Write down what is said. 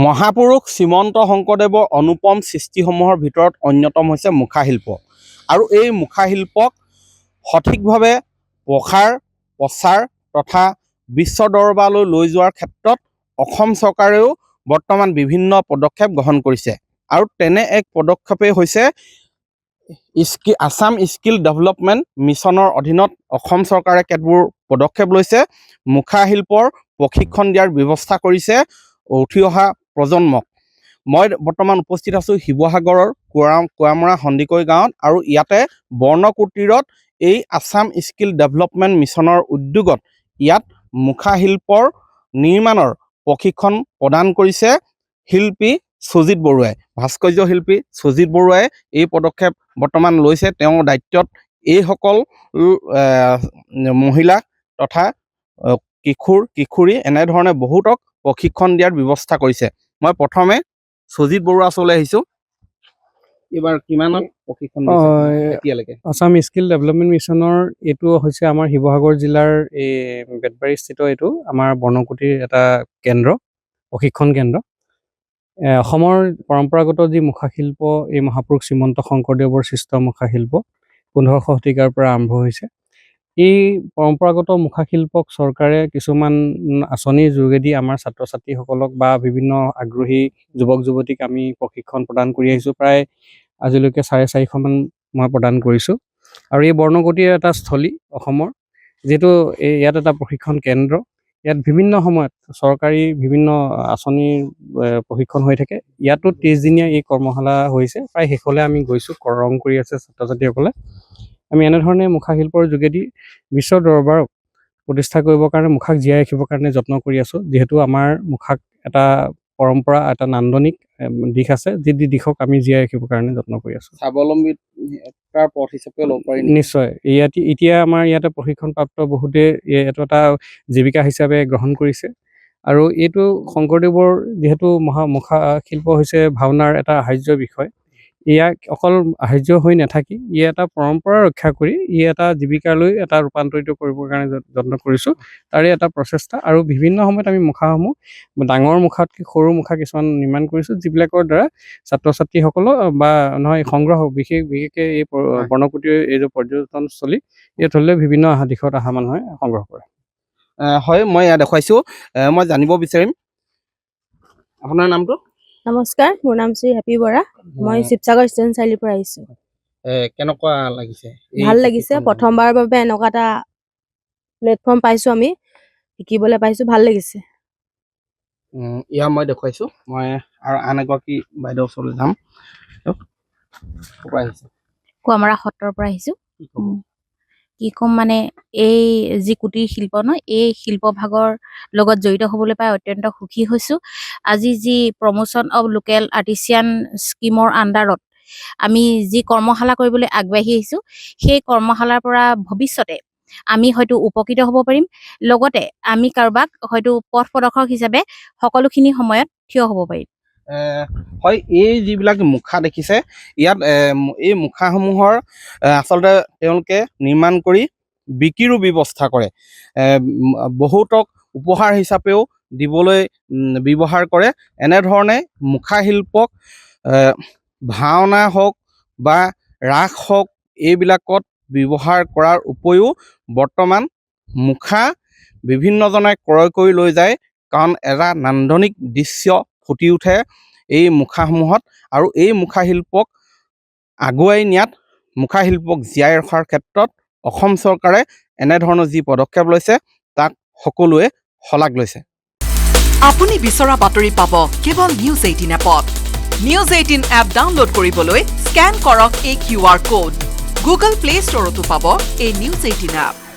মহাপুৰুষ শ্ৰীমন্ত শংকৰদেৱৰ অনুপম সৃষ্টিসমূহৰ ভিতৰত অন্যতম হৈছে মুখাশিল্প। আৰু এই মুখাশিল্পক সঠিকভাৱে প্ৰচাৰ তথা বিশ্ব দৰবাৰলৈ লৈ যোৱাৰ ক্ষেত্ৰত অসম চৰকাৰেও বৰ্তমান বিভিন্ন পদক্ষেপ গ্ৰহণ কৰিছে। আৰু তেনে এক পদক্ষেপেই হৈছে আছাম স্কিল ডেভেলপমেণ্ট মিছনৰ অধীনত অসম চৰকাৰে কেতবোৰ পদক্ষেপ লৈছে। মুখাশিল্পৰ প্ৰশিক্ষণ দিয়াৰ ব্যৱস্থা কৰিছে উঠি অহা প্ৰজন্মক। মই বৰ্তমান উপস্থিত আছোঁ শিৱসাগৰৰ কুৱামৰা সন্দিকৈ গাঁৱত, আৰু ইয়াতে বৰ্ণকুটীৰত এই আছাম স্কিল ডেভেলপমেণ্ট মিছনৰ উদ্যোগত ইয়াত মুখাশিল্পৰ নিৰ্মাণৰ প্ৰশিক্ষণ প্ৰদান কৰিছে শিল্পী সুজিত বৰুৱাই। ভাস্কৰ্য শিল্পী সুজিত বৰুৱাই এই পদক্ষেপ বৰ্তমান লৈছে। তেওঁৰ দায়িত্বত এইসকল মহিলা তথা কিশোৰী এনেধৰণে বহুতক প্ৰশিক্ষণ দিয়াৰ ব্যৱস্থা কৰিছে। মই প্ৰথমে সুজিত বৰুৱা ওচৰলৈ আহিছোঁ। এইবাৰ কিমানত প্ৰশিক্ষণ দিছে এতিয়ালৈকে? আছাম স্কিল ডেভেলপমেণ্ট মিছনৰ এইটো হৈছে আমাৰ শিৱসাগৰ জিলাৰ এই বেতবাৰীস্থিত এইটো আমাৰ বৰ্ণকুটিৰ এটা কেন্দ্ৰ, প্ৰশিক্ষণ কেন্দ্ৰ। অসমৰ পৰম্পৰাগত যি মুখাশিল্প, এই মহাপুৰুষ শ্ৰীমন্ত শংকৰদেৱৰ সৃষ্ট মুখাশিল্প 1500 শতিকাৰ পৰা আৰম্ভ হৈছে। এই পৰম্পৰাগত মুখাশিল্পক চৰকাৰে কিছুমান আঁচনিৰ যোগেদি আমাৰ ছাত্ৰ ছাত্ৰীসকলক বা বিভিন্ন আগ্ৰহী যুৱক যুৱতীক আমি প্ৰশিক্ষণ প্ৰদান কৰি আহিছোঁ। প্ৰায় আজিলৈকে 450মান মই প্ৰদান কৰিছোঁ। আৰু এই বৰ্ণকুটিৰ এটা স্থলী অসমৰ, যিহেতু ইয়াত এটা প্ৰশিক্ষণ কেন্দ্ৰ, ইয়াত বিভিন্ন সময়ত চৰকাৰী বিভিন্ন আঁচনিৰ প্ৰশিক্ষণ হৈ থাকে। ইয়াতো 30 দিনীয়া এই কৰ্মশালা হৈছে, প্ৰায় শেষলৈ আমি গৈছোঁ, ৰং কৰি আছে ছাত্ৰ ছাত্ৰীসকলে। আমি এনেধৰণে মুখাশিল্পৰ যোগেদি বিশ্ব দৰবাৰক প্ৰতিষ্ঠা কৰিবৰ কাৰণে, মুখাক জীয়াই ৰাখিবৰ কাৰণে যত্ন কৰি আছোঁ। যিহেতু আমাৰ মুখাক এটা পৰম্পৰা, এটা নান্দনিক দিশ আছে, যি দিশক আমি জীয়াই ৰাখিবৰ কাৰণে যত্ন কৰি আছোঁ। স্বাৱলম্বিতাৰ পথ হিচাপে ল'ব পাৰি? নিশ্চয়। এতিয়া আমাৰ ইয়াতে প্ৰশিক্ষণপ্ৰাপ্ত বহুতে এইটো এটা জীৱিকা হিচাপে গ্ৰহণ কৰিছে। আৰু এইটো শংকৰদেৱৰ যিহেতু মুখাশিল্প হৈছে ভাওনাৰ এটা আহাৰ্য বিষয়, ইয়াক অকল আহাৰ্য হৈ নাথাকি ই এটা পৰম্পৰা ৰক্ষা কৰি ই এটা জীৱিকালৈ এটা ৰূপান্তৰিত কৰিবৰ কাৰণে যত্ন কৰিছোঁ। তাৰে এটা প্ৰচেষ্টা। আৰু বিভিন্ন সময়ত আমি মুখাসমূহ ডাঙৰ মুখাতকৈ সৰু মুখা কিছুমান নিৰ্মাণ কৰিছোঁ, যিবিলাকৰ দ্বাৰা ছাত্ৰ ছাত্ৰীসকলক বা নহয় সংগ্ৰহ বিশেষকৈ এই বৰ্ণকুটিৰ এই যে পৰ্যটনস্থলী, ইয়াত হ'লে বিভিন্ন দিশত অহা মানুহে সংগ্ৰহ কৰে। হয়, মই ইয়াত দেখুৱাইছোঁ। মই জানিব বিচাৰিম আপোনাৰ নামটো? নমস্কাৰ, মোৰ নাম শ্ৰী হেপী বৰা। মই শিৱসাগৰ ষ্টেচন চাৰিআলিৰ পৰা আহিছোঁ। কেনেকুৱা লাগিছে? ভাল লাগিছে। প্ৰথমবাৰৰ বাবে এনেকুৱা এটা প্লেটফৰ্ম পাইছোঁ, আমি শিকিবলৈ পাইছোঁ, ভাল লাগিছে। ইয়াৰ মই দেখুৱাইছোঁ। মই আৰু আন এগৰাকী বাইদেউৰ ওচৰলৈ যাম। কুৱামৰা সত্ৰৰ পৰা আহিছোঁ। কি ক'ম মানে, এই যি কুটিৰ শিল্প নহয়, এই শিল্পভাগৰ লগত জড়িত হ'বলৈ পাই অত্যন্ত সুখী হৈছোঁ। আজি যি প্ৰমোশ্যন অৱ লোকেল আৰ্টিচিয়ান স্কিমৰ আণ্ডাৰত আমি যি কৰ্মশালা কৰিবলৈ আগবাঢ়ি আহিছোঁ, সেই কৰ্মশালাৰ পৰা ভৱিষ্যতে আমি হয়তো উপকৃত হ'ব পাৰিম। লগতে আমি কাৰোবাক হয়তো পথ প্ৰদৰ্শক হিচাপে সকলোখিনি সময়ত থিয় হ'ব পাৰিম। হয়, এই যিবিলাক মুখা দেখিছে, ইয়াত এই মুখাসমূহৰ আচলতে তেওঁলোকে নিৰ্মাণ কৰি বিক্ৰীৰো ব্যৱস্থা কৰে। বহুতক উপহাৰ হিচাপেও দিবলৈ ব্যৱহাৰ কৰে। এনেধৰণে মুখাশিল্পক ভাওনা হওক বা ৰাস হওক, এইবিলাকত ব্যৱহাৰ কৰাৰ উপৰিও বৰ্তমান মুখা বিভিন্নজনে ক্ৰয় কৰি লৈ যায়, কাৰণ এটা নান্দনিক দৃশ্য ফুটি উঠে এই মুখাসমূহত। আৰু এই মুখাশিল্পক আগুৱাই নিয়াত, মুখাশিল্পক জীয়াই ৰখাৰ ক্ষেত্ৰত অসম চৰকাৰে এনেধৰণৰ যি পদক্ষেপ লৈছে, তাক সকলোৱে শলাগ লৈছে। আপুনি বিচৰা বাতৰি পাব কেৱল নিউজ 18 এপত। নিউজ 18 এপ ডাউনলোড কৰিবলৈ স্কেন কৰক এই QR কোড। গুগল প্লে ষ্টৰতো পাব এই নিউজ 18 এপ।